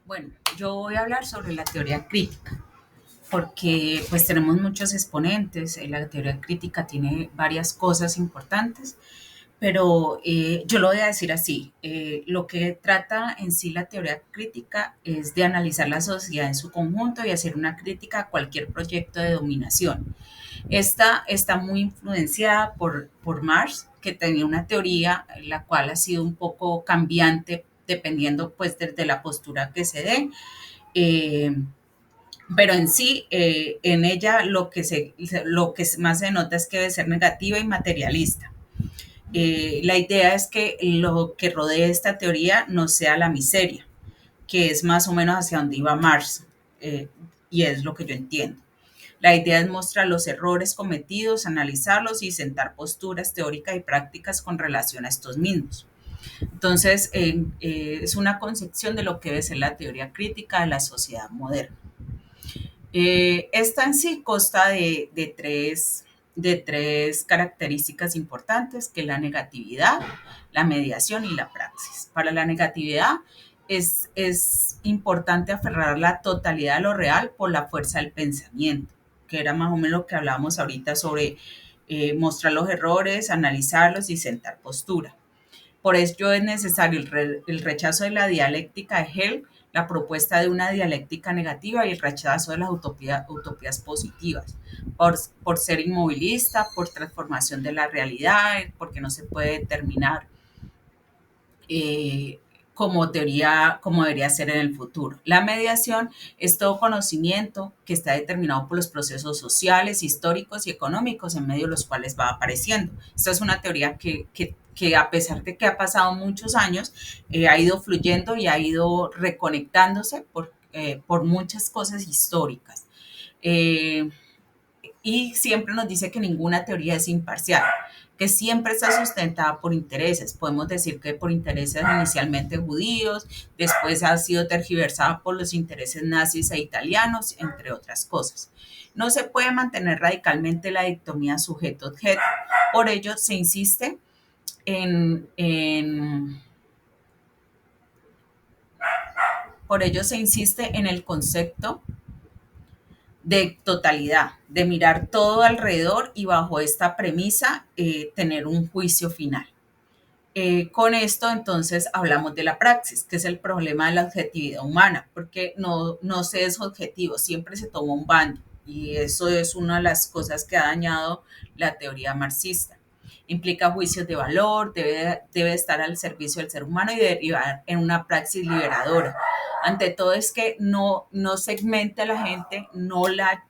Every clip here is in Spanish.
Bueno, yo voy a hablar sobre la teoría crítica, porque pues tenemos muchos exponentes. La teoría crítica tiene varias cosas importantes, pero yo lo voy a decir así. Lo que trata en sí la teoría crítica es de analizar la sociedad en su conjunto y hacer una crítica a cualquier proyecto de dominación. Esta está muy influenciada por Marx, que tenía una teoría la cual ha sido un poco cambiante dependiendo pues desde la postura que se dé. Eh, pero en sí, en ella lo que más se nota es que debe ser negativa y materialista. La idea es que lo que rodee esta teoría no sea la miseria, que es más o menos hacia donde iba Marx, y es lo que yo entiendo. La idea es mostrar los errores cometidos, analizarlos y sentar posturas teóricas y prácticas con relación a estos mismos. Entonces, es una concepción de lo que debe ser la teoría crítica de la sociedad moderna. Esta en sí consta de tres características importantes, que es la negatividad, la mediación y la praxis. Para la negatividad es importante aferrar la totalidad a lo real por la fuerza del pensamiento, que era más o menos lo que hablábamos ahorita sobre mostrar los errores, analizarlos y sentar postura. Por ello es necesario el rechazo de la dialéctica de Hegel, la propuesta de una dialéctica negativa y el rechazo de las utopías positivas, por ser inmovilista, por transformación de la realidad, porque no se puede determinar eh, como teoría, como debería ser en el futuro. La mediación es todo conocimiento que está determinado por los procesos sociales, históricos y económicos en medio de los cuales va apareciendo. Esta es una teoría que a pesar de que ha pasado muchos años, ha ido fluyendo y ha ido reconectándose por muchas cosas históricas. Eh, y siempre nos dice que ninguna teoría es imparcial, que siempre está sustentada por intereses. Podemos decir que por intereses inicialmente judíos, después ha sido tergiversada por los intereses nazis e italianos, entre otras cosas. No se puede mantener radicalmente la dicotomía sujeto-objeto. Por ello se insiste en, en por ello se insiste en el concepto de totalidad, de mirar todo alrededor y bajo esta premisa tener un juicio final. Con esto entonces hablamos de la praxis, que es el problema de la objetividad humana, porque no se es objetivo, siempre se toma un bando, y eso es una de las cosas que ha dañado la teoría marxista. Implica juicios de valor, debe estar al servicio del ser humano y derivar en una praxis liberadora. Ante todo es que no segmente a la gente, no la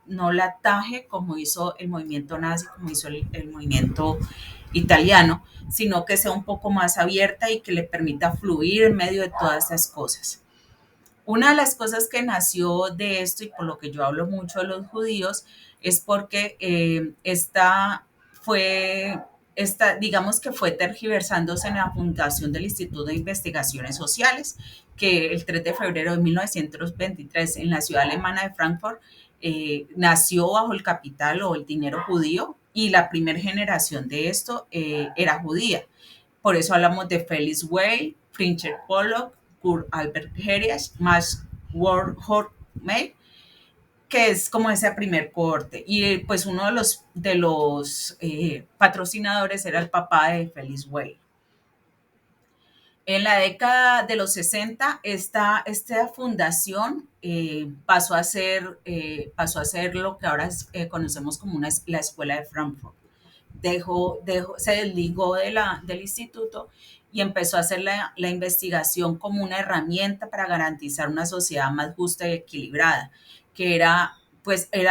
ataje como hizo el movimiento nazi, como hizo el movimiento italiano, sino que sea un poco más abierta y que le permita fluir en medio de todas esas cosas. Una de las cosas que nació de esto, y por lo que yo hablo mucho de los judíos, es porque fue, digamos que fue tergiversándose en la fundación del Instituto de Investigaciones Sociales, que el 3 de febrero de 1923 en la ciudad alemana de Frankfurt nació bajo el capital o el dinero judío, y la primera generación de esto era judía. Por eso hablamos de Felix Weil, Friedrich Pollock, Kurt Albert Herias, Max Horkheimer, que es como ese primer cohorte. Y pues uno de los patrocinadores era el papá de Felix Weil. En la década de los 60, esta fundación pasó a ser lo que ahora conocemos como la Escuela de Frankfurt. Se desligó del instituto y empezó a hacer la investigación como una herramienta para garantizar una sociedad más justa y equilibrada, que era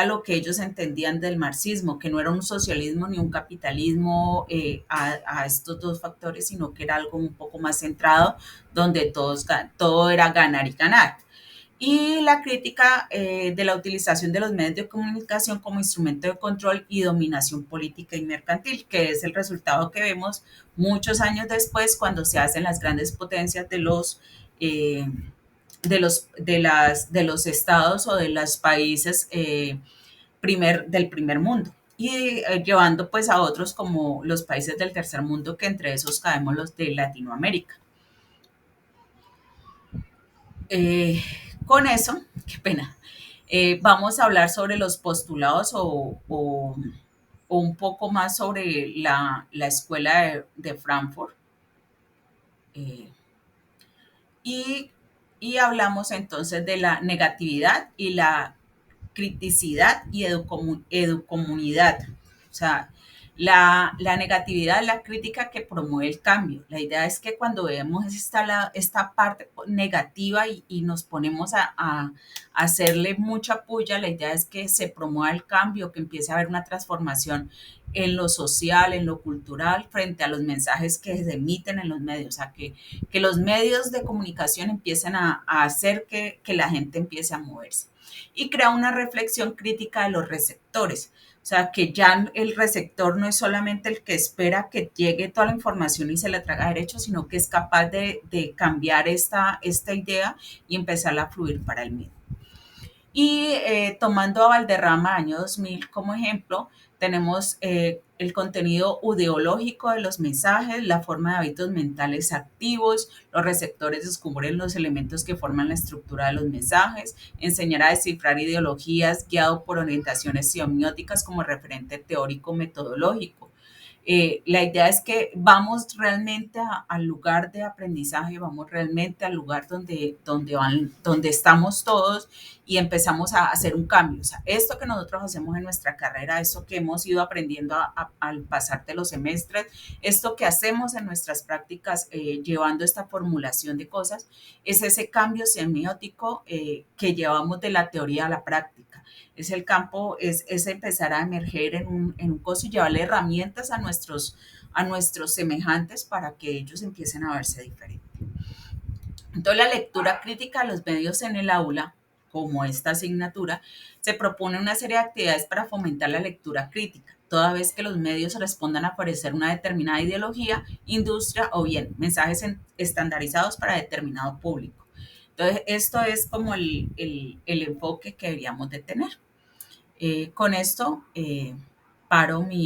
lo que ellos entendían del marxismo, que no era un socialismo ni un capitalismo a estos dos factores, sino que era algo un poco más centrado, donde todo era ganar y ganar. Y la crítica de la utilización de los medios de comunicación como instrumento de control y dominación política y mercantil, que es el resultado que vemos muchos años después cuando se hacen las grandes potencias eh, de los estados o de los países del primer mundo, y llevando pues a otros como los países del tercer mundo, que entre esos caemos los de Latinoamérica. Eh, Con eso, qué pena, vamos a hablar sobre los postulados o un poco más sobre la escuela de Frankfurt. eh, y, y hablamos entonces de la negatividad y la criticidad y educomunidad. O sea, la negatividad es la crítica que promueve el cambio. La idea es que cuando vemos esta parte negativa y nos ponemos a hacerle mucha puya, la idea es que se promueva el cambio, que empiece a haber una transformación en lo social, en lo cultural, frente a los mensajes que se emiten en los medios. O sea, que los medios de comunicación empiecen a hacer que la gente empiece a moverse y crea una reflexión crítica de los receptores. O sea, que ya el receptor no es solamente el que espera que llegue toda la información y se la traga derecho, sino que es capaz de cambiar esta idea y empezarla a fluir para el mismo. Y tomando a Valderrama, año 2000 como ejemplo, tenemos el contenido ideológico de los mensajes, la forma de hábitos mentales activos, los receptores descubren los elementos que forman la estructura de los mensajes, enseñar a descifrar ideologías guiado por orientaciones semióticas como referente teórico metodológico. La idea es que vamos realmente al lugar de aprendizaje, vamos realmente al lugar donde estamos todos y empezamos a hacer un cambio. O sea, esto que nosotros hacemos en nuestra carrera, esto que hemos ido aprendiendo al pasar de los semestres, esto que hacemos en nuestras prácticas llevando esta formulación de cosas, es ese cambio semiótico que llevamos de la teoría a la práctica. Es el campo, es empezar a emerger en un coso y llevarle herramientas a nuestros semejantes para que ellos empiecen a verse diferente. Entonces, la lectura crítica de los medios en el aula, como esta asignatura, se propone una serie de actividades para fomentar la lectura crítica, toda vez que los medios respondan a ofrecer una determinada ideología, industria o bien mensajes estandarizados para determinado público. Entonces, esto es como el enfoque que deberíamos de tener. Con esto paro mi